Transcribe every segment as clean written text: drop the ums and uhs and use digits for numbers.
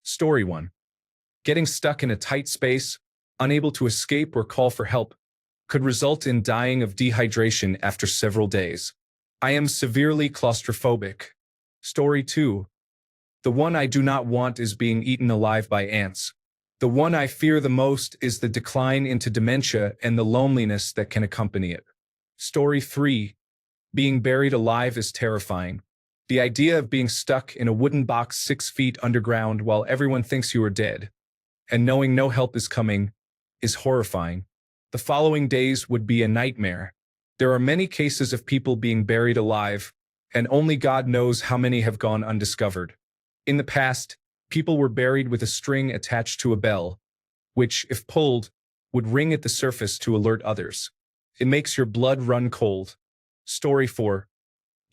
Story 1. Getting stuck in a tight space, unable to escape or call for help, could result in dying of dehydration after several days. I am severely claustrophobic. Story 2. The one I do not want is being eaten alive by ants. The one I fear the most is the decline into dementia and the loneliness that can accompany it. Story 3. Being buried alive is terrifying. The idea of being stuck in a wooden box 6 feet underground while everyone thinks you are dead, and knowing no help is coming, is horrifying. The following days would be a nightmare. There are many cases of people being buried alive, and only God knows how many have gone undiscovered. In the past, people were buried with a string attached to a bell, which, if pulled, would ring at the surface to alert others. It makes your blood run cold. Story 4.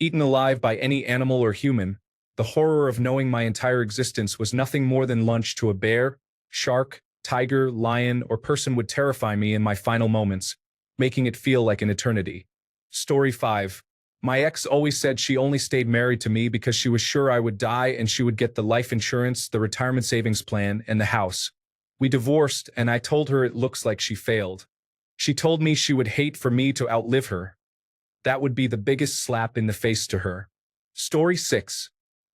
Eaten alive by any animal or human, the horror of knowing my entire existence was nothing more than lunch to a bear, shark, tiger, lion, or person would terrify me in my final moments, making it feel like an eternity. Story 5. My ex always said she only stayed married to me because she was sure I would die and she would get the life insurance, the retirement savings plan, and the house. We divorced, and I told her it looks like she failed. She told me she would hate for me to outlive her. That would be the biggest slap in the face to her. Story 6.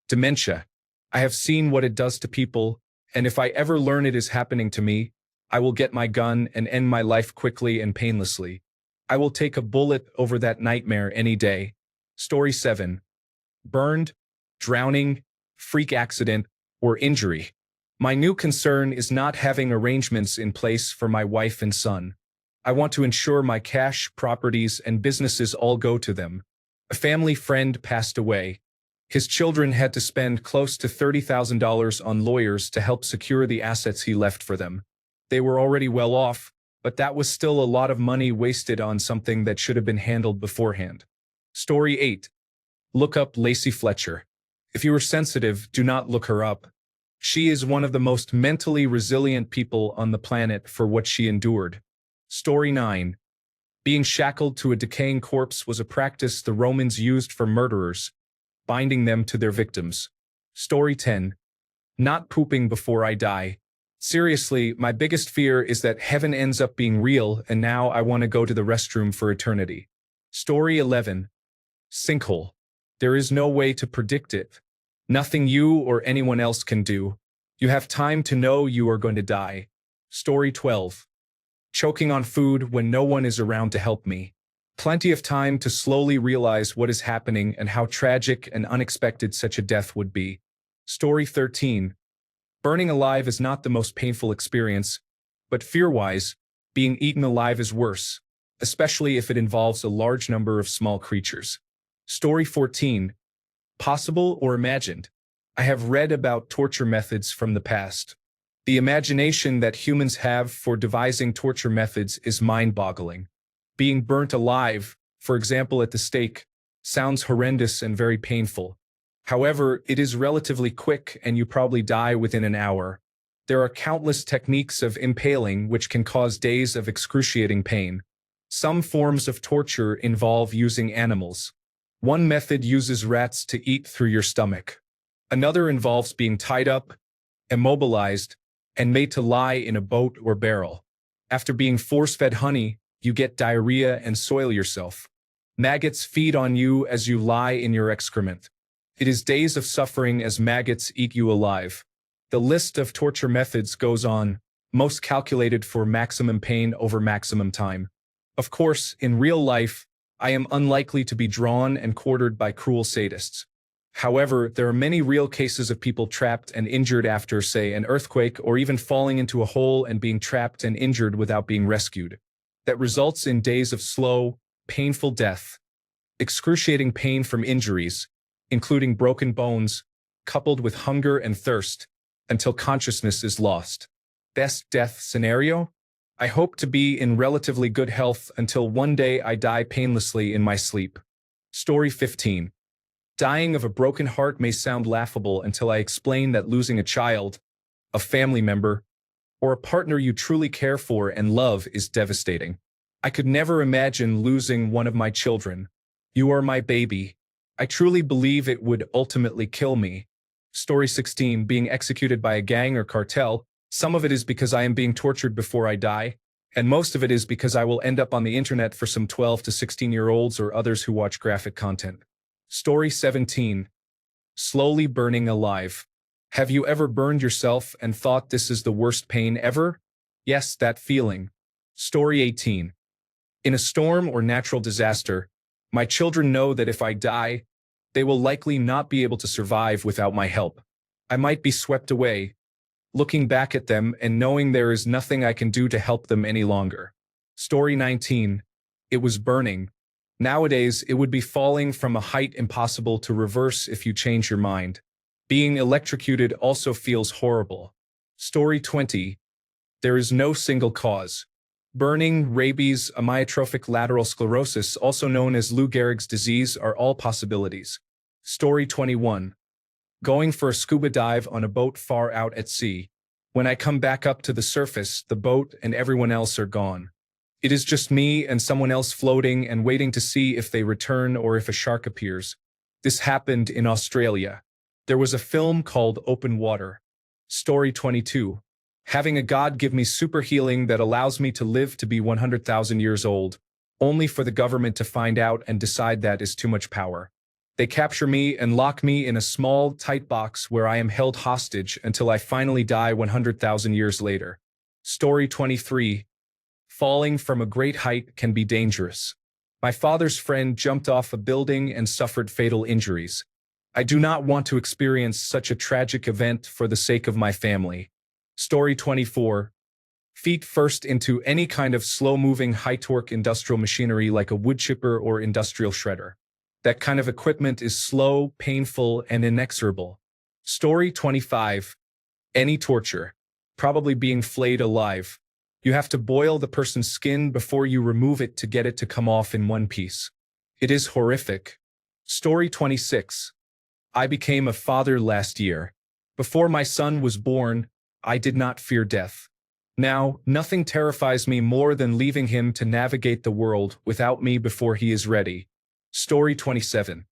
Dementia. I have seen what it does to people, and if I ever learn it is happening to me, I will get my gun and end my life quickly and painlessly. I will take a bullet over that nightmare any day. Story 7. Burned, drowning, freak accident, or injury. My new concern is not having arrangements in place for my wife and son. I want to ensure my cash, properties, and businesses all go to them. A family friend passed away. His children had to spend close to $30,000 on lawyers to help secure the assets he left for them. They were already well off, but that was still a lot of money wasted on something that should have been handled beforehand. Story 8. Look up Lacey Fletcher. If you are sensitive, do not look her up. She is one of the most mentally resilient people on the planet for what she endured. Story 9. Being shackled to a decaying corpse was a practice the Romans used for murderers, binding them to their victims. Story 10. Not pooping before I die. Seriously, my biggest fear is that heaven ends up being real and now I want to go to the restroom for eternity. Story 11. Sinkhole. There is no way to predict it. Nothing you or anyone else can do. You have time to know you are going to die. Story 12. Choking on food when no one is around to help me. Plenty of time to slowly realize what is happening and how tragic and unexpected such a death would be. Story 13. Burning alive is not the most painful experience, but fear-wise, being eaten alive is worse, especially if it involves a large number of small creatures. Story 14. Possible or imagined? I have read about torture methods from the past. The imagination that humans have for devising torture methods is mind-boggling. Being burnt alive, for example at the stake, sounds horrendous and very painful. However, it is relatively quick and you probably die within an hour. There are countless techniques of impaling which can cause days of excruciating pain. Some forms of torture involve using animals. One method uses rats to eat through your stomach. Another involves being tied up, immobilized, and made to lie in a boat or barrel. After being force-fed honey, you get diarrhea and soil yourself. Maggots feed on you as you lie in your excrement. It is days of suffering as maggots eat you alive. The list of torture methods goes on, most calculated for maximum pain over maximum time. Of course, in real life, I am unlikely to be drawn and quartered by cruel sadists. However, there are many real cases of people trapped and injured after, say, an earthquake or even falling into a hole and being trapped and injured without being rescued. That results in days of slow, painful death. Excruciating pain from injuries, including broken bones, coupled with hunger and thirst, until consciousness is lost. Best death scenario? I hope to be in relatively good health until one day I die painlessly in my sleep. Story 15. Dying of a broken heart may sound laughable until I explain that losing a child, a family member, or a partner you truly care for and love is devastating. I could never imagine losing one of my children. You are my baby. I truly believe it would ultimately kill me. Story 16, being executed by a gang or cartel. Some of it is because I am being tortured before I die, and most of it is because I will end up on the internet for some 12 to 16-year-olds or others who watch graphic content. Story 17, slowly burning alive. Have you ever burned yourself and thought this is the worst pain ever? Yes, that feeling. Story 18. In a storm or natural disaster, my children know that if I die, they will likely not be able to survive without my help. I might be swept away, looking back at them and knowing there is nothing I can do to help them any longer. Story 19. It was burning. Nowadays, it would be falling from a height impossible to reverse if you change your mind. Being electrocuted also feels horrible. Story 20. There is no single cause. Burning, rabies, amyotrophic lateral sclerosis, also known as Lou Gehrig's disease, are all possibilities. Story 21. Going for a scuba dive on a boat far out at sea. When I come back up to the surface, the boat and everyone else are gone. It is just me and someone else floating and waiting to see if they return or if a shark appears. This happened in Australia. There was a film called Open Water. Story 22. Having a god give me super healing that allows me to live to be 100,000 years old, only for the government to find out and decide that is too much power. They capture me and lock me in a small, tight box where I am held hostage until I finally die 100,000 years later. Story 23. Falling from a great height can be dangerous. My father's friend jumped off a building and suffered fatal injuries. I do not want to experience such a tragic event for the sake of my family. Story 24. Feet first into any kind of slow-moving, high-torque industrial machinery like a wood chipper or industrial shredder. That kind of equipment is slow, painful, and inexorable. Story 25. Any torture. Probably being flayed alive. You have to boil the person's skin before you remove it to get it to come off in one piece. It is horrific. Story 26. I became a father last year. Before my son was born, I did not fear death. Now, nothing terrifies me more than leaving him to navigate the world without me before he is ready. Story 27.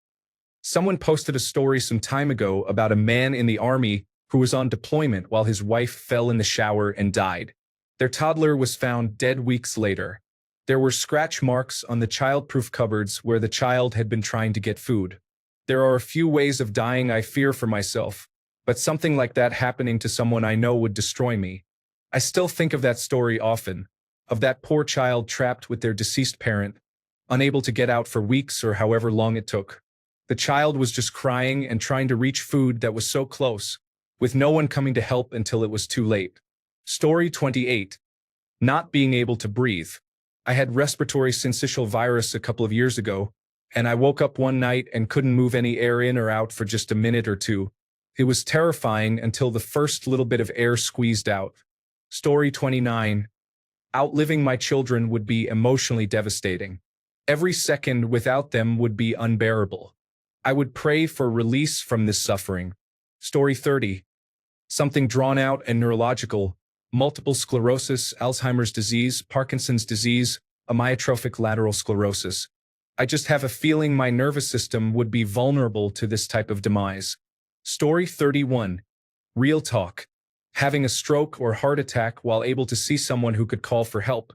Someone posted a story some time ago about a man in the army who was on deployment while his wife fell in the shower and died. Their toddler was found dead weeks later. There were scratch marks on the child-proof cupboards where the child had been trying to get food. There are a few ways of dying I fear for myself, but something like that happening to someone I know would destroy me. I still think of that story often, of that poor child trapped with their deceased parent, unable to get out for weeks or however long it took. The child was just crying and trying to reach food that was so close, with no one coming to help until it was too late. Story 28. Not being able to breathe. I had respiratory syncytial virus a couple of years ago, and I woke up one night and couldn't move any air in or out for just a minute or two. It was terrifying until the first little bit of air squeezed out. Story 29. Outliving my children would be emotionally devastating. Every second without them would be unbearable. I would pray for release from this suffering. Story 30. Something drawn out and neurological. Multiple sclerosis, Alzheimer's disease, Parkinson's disease, amyotrophic lateral sclerosis. I just have a feeling my nervous system would be vulnerable to this type of demise. Story 31. Real talk. Having a stroke or heart attack while able to see someone who could call for help.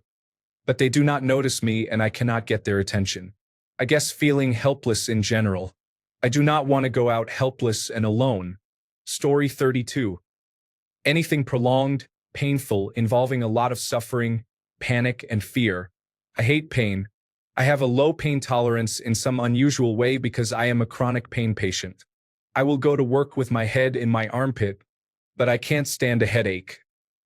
But they do not notice me and I cannot get their attention. I guess feeling helpless in general. I do not want to go out helpless and alone. Story 32. Anything prolonged, painful, involving a lot of suffering, panic, and fear. I hate pain. I have a low pain tolerance in some unusual way because I am a chronic pain patient. I will go to work with my head in my armpit, but I can't stand a headache.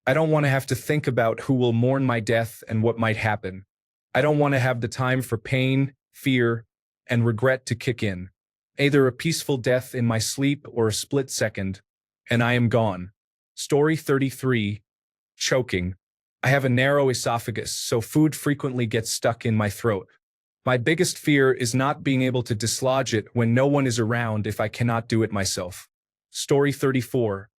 I don't want to have to think about who will mourn my death and what might happen. I don't want to have the time for pain, fear, and regret to kick in. Either a peaceful death in my sleep or a split second, and I am gone. Story 33. Choking. I have a narrow esophagus, so food frequently gets stuck in my throat. My biggest fear is not being able to dislodge it when no one is around if I cannot do it myself. Story 34.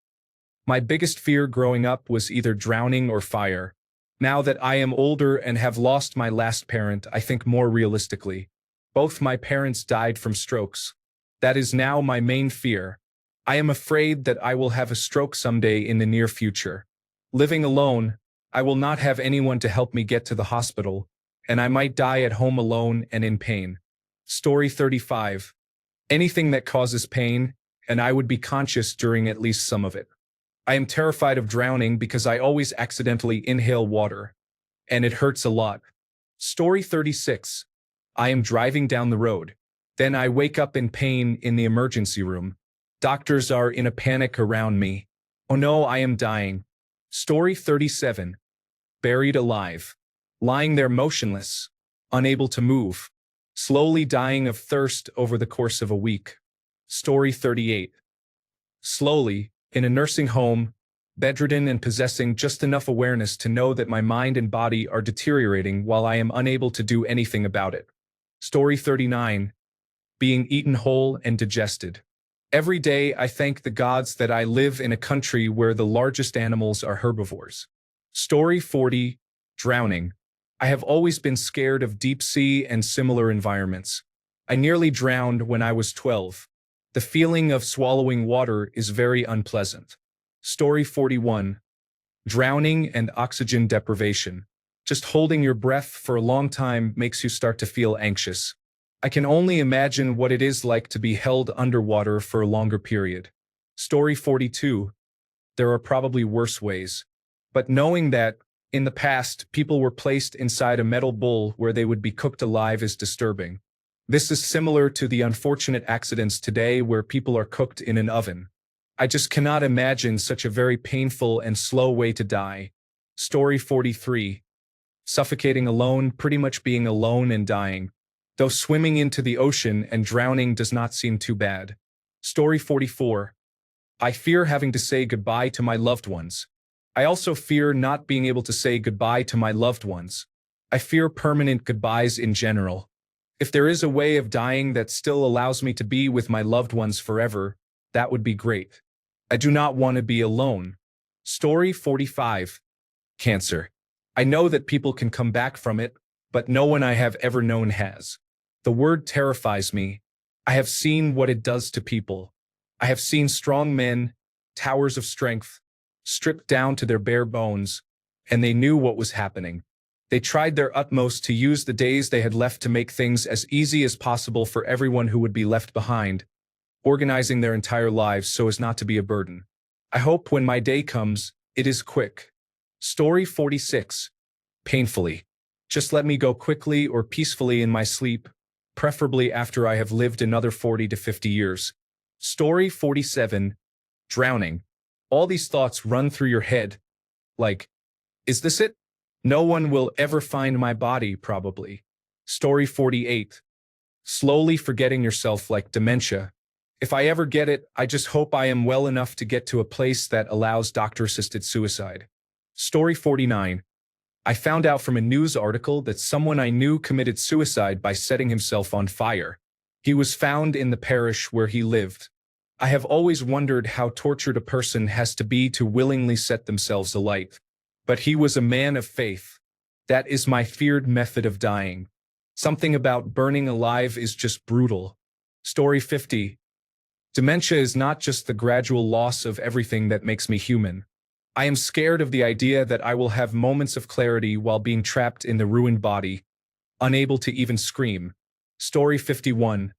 My biggest fear growing up was either drowning or fire. Now that I am older and have lost my last parent, I think more realistically. Both my parents died from strokes. That is now my main fear. I am afraid that I will have a stroke someday in the near future. Living alone, I will not have anyone to help me get to the hospital, and I might die at home alone and in pain. Story 35. Anything that causes pain, and I would be conscious during at least some of it. I am terrified of drowning because I always accidentally inhale water, and it hurts a lot. Story 36. I am driving down the road. Then I wake up in pain in the emergency room. Doctors are in a panic around me. Oh no, I am dying. Story 37. Buried alive. Lying there motionless, unable to move. Slowly dying of thirst over the course of a week. Story 38. Slowly, in a nursing home, bedridden and possessing just enough awareness to know that my mind and body are deteriorating while I am unable to do anything about it. Story 39. Being eaten whole and digested. Every day I thank the gods that I live in a country where the largest animals are herbivores. Story 40. Drowning. I have always been scared of deep sea and similar environments. I nearly drowned when I was 12. The feeling of swallowing water is very unpleasant. Story 41. Drowning and oxygen deprivation. Just holding your breath for a long time makes you start to feel anxious. I can only imagine what it is like to be held underwater for a longer period. Story 42. There are probably worse ways. But knowing that, in the past, people were placed inside a metal bowl where they would be cooked alive is disturbing. This is similar to the unfortunate accidents today where people are cooked in an oven. I just cannot imagine such a very painful and slow way to die. Story 43. Suffocating alone, pretty much being alone and dying. Though swimming into the ocean and drowning does not seem too bad. Story 44. I fear having to say goodbye to my loved ones. I also fear not being able to say goodbye to my loved ones. I fear permanent goodbyes in general. If there is a way of dying that still allows me to be with my loved ones forever, that would be great. I do not want to be alone. Story 45. Cancer. I know that people can come back from it, but no one I have ever known has. The word terrifies me. I have seen what it does to people. I have seen strong men, towers of strength, stripped down to their bare bones, and they knew what was happening. They tried their utmost to use the days they had left to make things as easy as possible for everyone who would be left behind, organizing their entire lives so as not to be a burden. I hope when my day comes, it is quick. Story 46. Painfully. Just let me go quickly or peacefully in my sleep, preferably after I have lived another 40 to 50 years. Story 47. Drowning. All these thoughts run through your head, like, is this it? No one will ever find my body, probably. Story 48. Slowly forgetting yourself like dementia. If I ever get it, I just hope I am well enough to get to a place that allows doctor-assisted suicide. Story 49. I found out from a news article that someone I knew committed suicide by setting himself on fire. He was found in the parish where he lived. I have always wondered how tortured a person has to be to willingly set themselves alight. But he was a man of faith. That is my feared method of dying. Something about burning alive is just brutal. Story 50. Dementia is not just the gradual loss of everything that makes me human. I am scared of the idea that I will have moments of clarity while being trapped in the ruined body, unable to even scream. Story 51.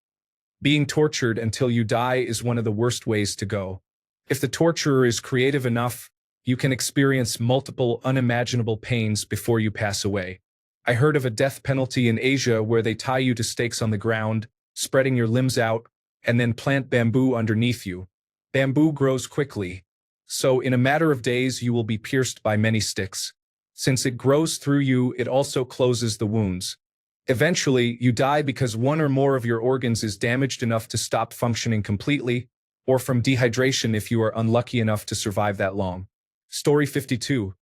Being tortured until you die is one of the worst ways to go. If the torturer is creative enough, you can experience multiple unimaginable pains before you pass away. I heard of a death penalty in Asia where they tie you to stakes on the ground, spreading your limbs out, and then plant bamboo underneath you. Bamboo grows quickly, so in a matter of days you will be pierced by many sticks. Since it grows through you, it also closes the wounds. Eventually, you die because one or more of your organs is damaged enough to stop functioning completely, or from dehydration if you are unlucky enough to survive that long. Story 52.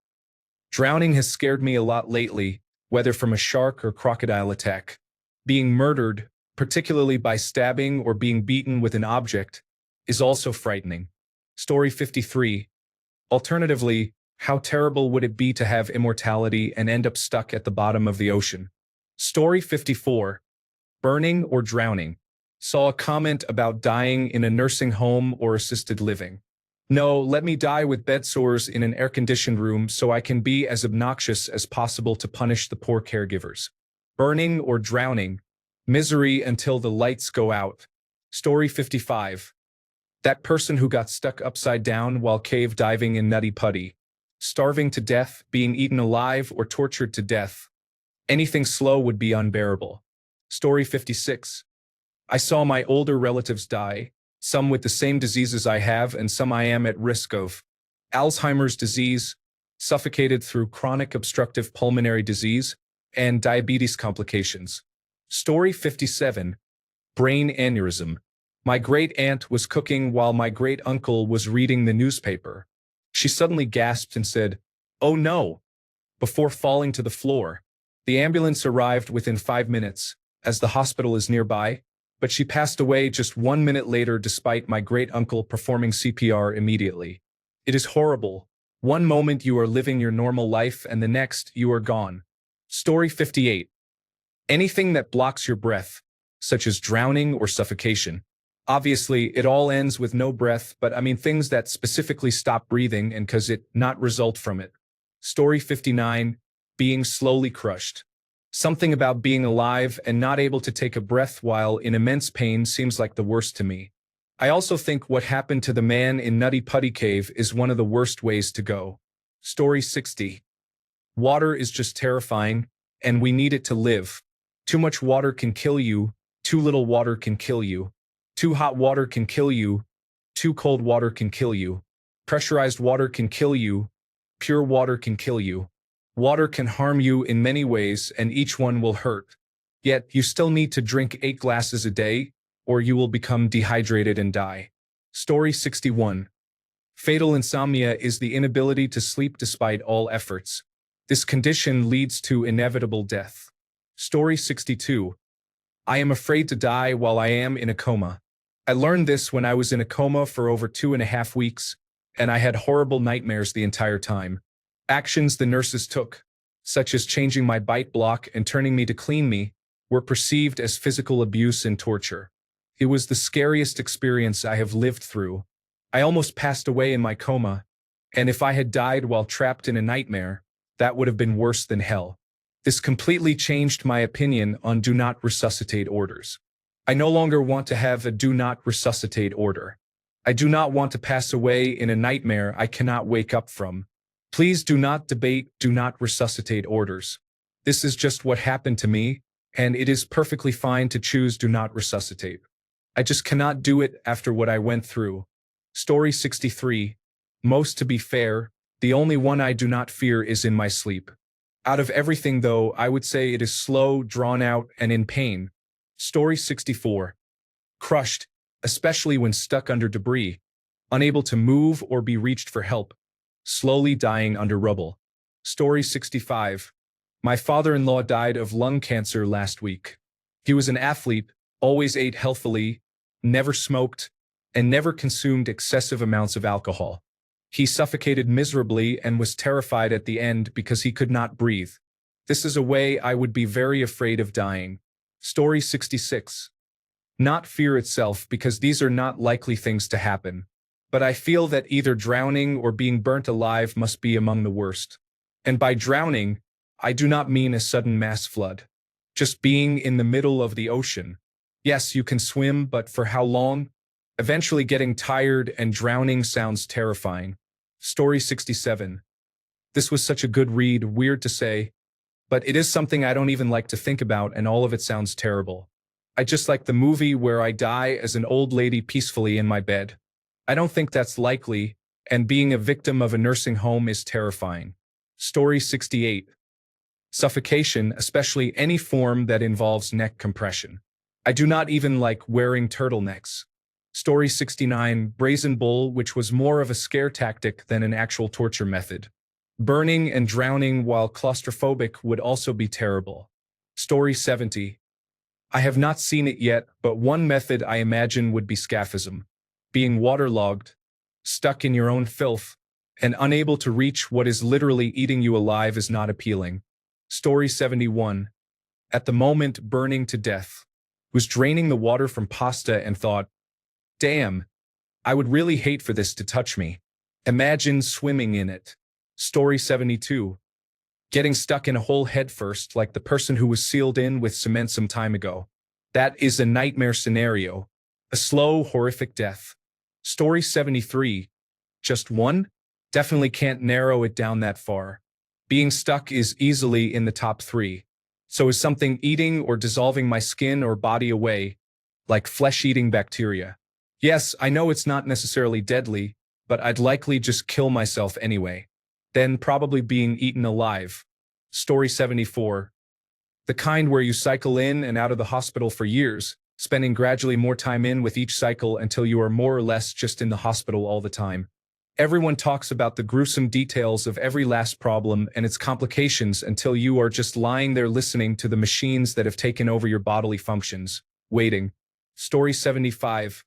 Drowning has scared me a lot lately, whether from a shark or crocodile attack. Being murdered, particularly by stabbing or being beaten with an object, is also frightening. Story 53. Alternatively, how terrible would it be to have immortality and end up stuck at the bottom of the ocean? Story 54. Burning or drowning. Saw a comment about dying in a nursing home or assisted living. No, let me die with bed sores in an air-conditioned room so I can be as obnoxious as possible to punish the poor caregivers. Burning or drowning. Misery until the lights go out. Story 55. That person who got stuck upside down while cave diving in Nutty Putty. Starving to death, being eaten alive, or tortured to death. Anything slow would be unbearable. Story 56. I saw my older relatives die, some with the same diseases I have and some I am at risk of. Alzheimer's disease, suffocated through chronic obstructive pulmonary disease, and diabetes complications. Story 57. Brain aneurysm. My great-aunt was cooking while my great-uncle was reading the newspaper. She suddenly gasped and said, "Oh no," before falling to the floor. The ambulance arrived within 5 minutes, as the hospital is nearby, but she passed away just 1 minute later despite my great-uncle performing CPR immediately. It is horrible. One moment you are living your normal life and the next you are gone. Story 58. Anything that blocks your breath, such as drowning or suffocation. Obviously, it all ends with no breath, but I mean things that specifically stop breathing and cause it not result from it. Story 59. Being slowly crushed. Something about being alive and not able to take a breath while in immense pain seems like the worst to me. I also think what happened to the man in Nutty Putty Cave is one of the worst ways to go. Story 60. Water is just terrifying, and we need it to live. Too much water can kill you, too little water can kill you. Too hot water can kill you, too cold water can kill you. Pressurized water can kill you, pure water can kill you. Water can harm you in many ways and each one will hurt. Yet you still need to drink 8 glasses a day, or you will become dehydrated and die. Story 61. Fatal insomnia is the inability to sleep despite all efforts. This condition leads to inevitable death. Story 62. I am afraid to die while I am in a coma. I learned this when I was in a coma for over 2.5 weeks, and I had horrible nightmares the entire time. Actions the nurses took, such as changing my bite block and turning me to clean me, were perceived as physical abuse and torture. It was the scariest experience I have lived through. I almost passed away in my coma, and if I had died while trapped in a nightmare, that would have been worse than hell. This completely changed my opinion on do not resuscitate orders. I no longer want to have a do not resuscitate order. I do not want to pass away in a nightmare I cannot wake up from. Please do not debate do not resuscitate orders. This is just what happened to me, and it is perfectly fine to choose do not resuscitate. I just cannot do it after what I went through. Story 63. Most to be fair, the only one I do not fear is in my sleep. Out of everything though, I would say it is slow, drawn out, and in pain. Story 64. Crushed, especially when stuck under debris, unable to move or be reached for help, slowly dying under rubble. Story 65. My father-in-law died of lung cancer last week. He was an athlete, always ate healthily, never smoked, and never consumed excessive amounts of alcohol. He suffocated miserably and was terrified at the end because he could not breathe. This is a way I would be very afraid of dying. Story 66. Not fear itself because these are not likely things to happen. But I feel that either drowning or being burnt alive must be among the worst. And by drowning, I do not mean a sudden mass flood. Just being in the middle of the ocean. Yes, you can swim, but for how long? Eventually getting tired and drowning sounds terrifying. Story 67. This was such a good read, weird to say, but it is something I don't even like to think about and all of it sounds terrible. I just like the movie where I die as an old lady peacefully in my bed. I don't think that's likely, and being a victim of a nursing home is terrifying. Story 68. Suffocation, especially any form that involves neck compression. I do not even like wearing turtlenecks. Story 69. Brazen bull, which was more of a scare tactic than an actual torture method. Burning and drowning while claustrophobic would also be terrible. Story 70. I have not seen it yet, but one method I imagine would be scaphism. Being waterlogged, stuck in your own filth, and unable to reach what is literally eating you alive is not appealing. Story 71. At the moment, burning to death. was draining the water from pasta and thought, damn, I would really hate for this to touch me. Imagine swimming in it. Story 72. Getting stuck in a hole headfirst like the person who was sealed in with cement some time ago. That is a nightmare scenario. A slow, horrific death. Story 73. Just one? Definitely can't narrow it down that far. Being stuck is easily in the top 3. So is something eating or dissolving my skin or body away, like flesh-eating bacteria. Yes, I know it's not necessarily deadly, but I'd likely just kill myself anyway. Then probably being eaten alive. Story 74. The kind where you cycle in and out of the hospital for years, spending gradually more time in with each cycle until you are more or less just in the hospital all the time. Everyone talks about the gruesome details of every last problem and its complications until you are just lying there listening to the machines that have taken over your bodily functions, waiting. Story 75.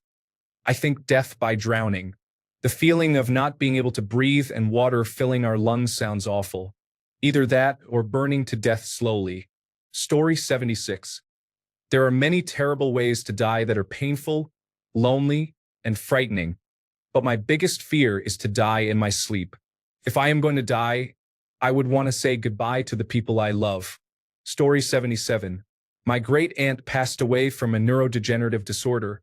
I think death by drowning. The feeling of not being able to breathe and water filling our lungs sounds awful. Either that or burning to death slowly. Story 76. There are many terrible ways to die that are painful, lonely, and frightening. But my biggest fear is to die in my sleep. If I am going to die, I would want to say goodbye to the people I love. Story 77. My great-aunt passed away from a neurodegenerative disorder,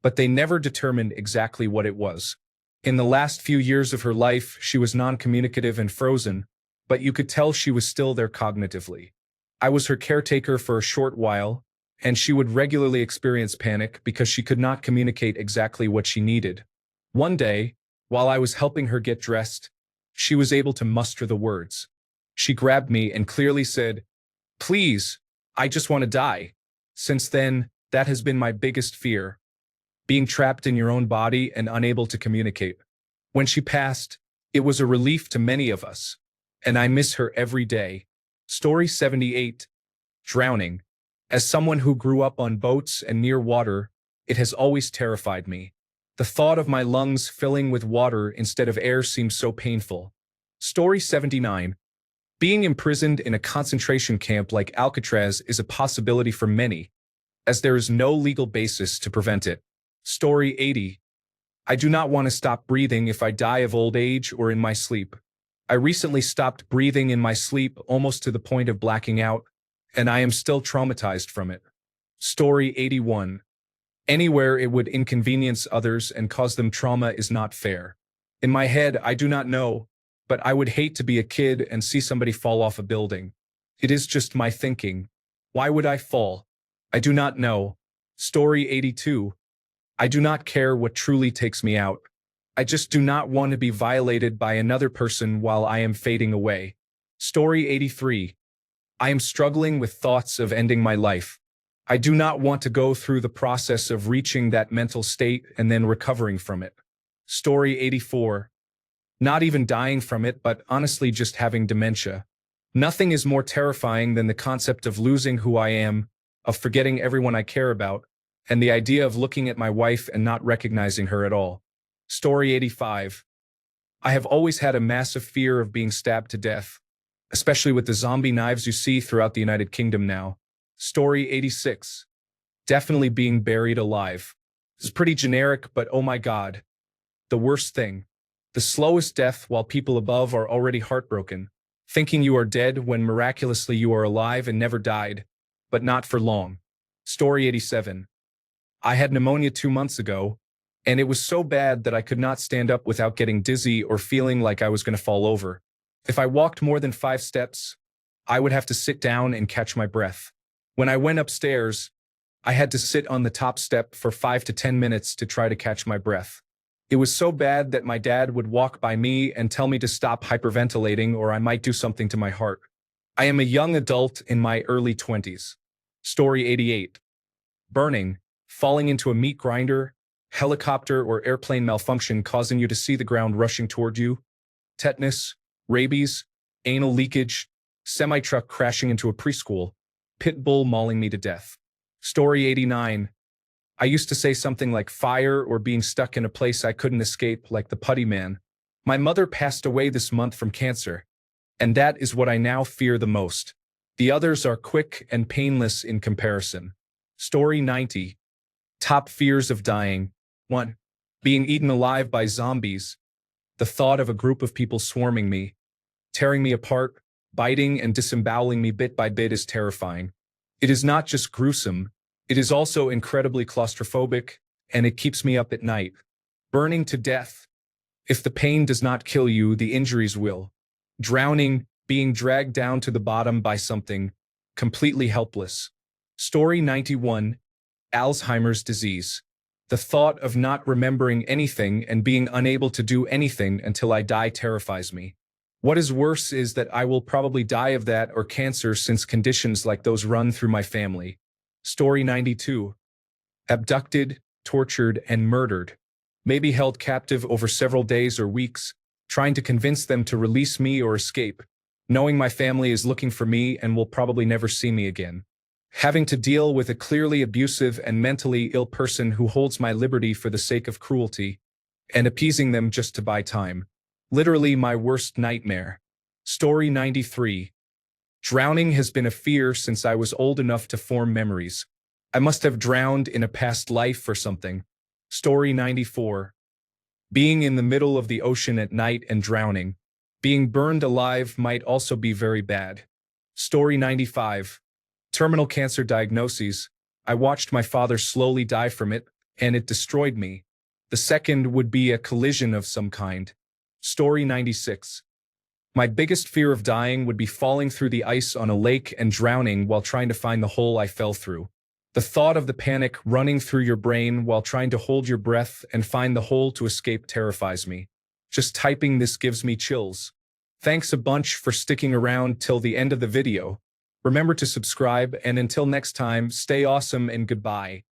but they never determined exactly what it was. In the last few years of her life, she was non-communicative and frozen, but you could tell she was still there cognitively. I was her caretaker for a short while, and she would regularly experience panic because she could not communicate exactly what she needed. One day, while I was helping her get dressed, she was able to muster the words. She grabbed me and clearly said, "Please, I just want to die." Since then, that has been my biggest fear. Being trapped in your own body and unable to communicate. When she passed, it was a relief to many of us, and I miss her every day. Story 78. Drowning. As someone who grew up on boats and near water, it has always terrified me. The thought of my lungs filling with water instead of air seems so painful. Story 79. Being imprisoned in a concentration camp like Alcatraz is a possibility for many, as there is no legal basis to prevent it. Story 80. I do not want to stop breathing if I die of old age or in my sleep. I recently stopped breathing in my sleep almost to the point of blacking out, and I am still traumatized from it. Story 81. Anywhere it would inconvenience others and cause them trauma is not fair. In my head, I do not know, but I would hate to be a kid and see somebody fall off a building. It is just my thinking. Why would I fall? I do not know. Story 82. I do not care what truly takes me out. I just do not want to be violated by another person while I am fading away. Story 83. I am struggling with thoughts of ending my life. I do not want to go through the process of reaching that mental state and then recovering from it. Story 84. Not even dying from it, but honestly just having dementia. Nothing is more terrifying than the concept of losing who I am, of forgetting everyone I care about, and the idea of looking at my wife and not recognizing her at all. Story 85. I have always had a massive fear of being stabbed to death, especially with the zombie knives you see throughout the United Kingdom now. Story 86. Definitely being buried alive. It's pretty generic, but oh my God. The worst thing. The slowest death while people above are already heartbroken, thinking you are dead when miraculously you are alive and never died, but not for long. Story 87. I had pneumonia 2 months ago, and it was so bad that I could not stand up without getting dizzy or feeling like I was going to fall over. If I walked more than 5 steps, I would have to sit down and catch my breath. When I went upstairs, I had to sit on the top step for 5 to 10 minutes to try to catch my breath. It was so bad that my dad would walk by me and tell me to stop hyperventilating or I might do something to my heart. I am a young adult in my early 20s. Story 88. Burning, falling into a meat grinder, helicopter or airplane malfunction causing you to see the ground rushing toward you, tetanus, rabies, anal leakage, semi-truck crashing into a preschool, pit bull mauling me to death. Story 89. I used to say something like fire or being stuck in a place I couldn't escape, like the putty man. My mother passed away this month from cancer, and that is what I now fear the most. The others are quick and painless in comparison. Story 90. Top fears of dying. 1. Being eaten alive by zombies. The thought of a group of people swarming me, tearing me apart, biting and disemboweling me bit by bit is terrifying. It is not just gruesome, it is also incredibly claustrophobic, and it keeps me up at night. Burning to death. If the pain does not kill you, the injuries will. Drowning, being dragged down to the bottom by something, completely helpless. Story 91. Alzheimer's disease. The thought of not remembering anything and being unable to do anything until I die terrifies me. What is worse is that I will probably die of that or cancer, since conditions like those run through my family. Story 92. Abducted, tortured, and murdered. Maybe held captive over several days or weeks, trying to convince them to release me or escape, knowing my family is looking for me and will probably never see me again. Having to deal with a clearly abusive and mentally ill person who holds my liberty for the sake of cruelty, and appeasing them just to buy time. Literally my worst nightmare. Story 93. Drowning has been a fear since I was old enough to form memories. I must have drowned in a past life or something. Story 94. Being in the middle of the ocean at night and drowning. Being burned alive might also be very bad. Story 95. Terminal cancer diagnoses. I watched my father slowly die from it, and it destroyed me. The second would be a collision of some kind. Story 96. My biggest fear of dying would be falling through the ice on a lake and drowning while trying to find the hole I fell through. The thought of the panic running through your brain while trying to hold your breath and find the hole to escape terrifies me. Just typing this gives me chills. Thanks a bunch for sticking around till the end of the video. Remember to subscribe, and until next time, stay awesome and goodbye.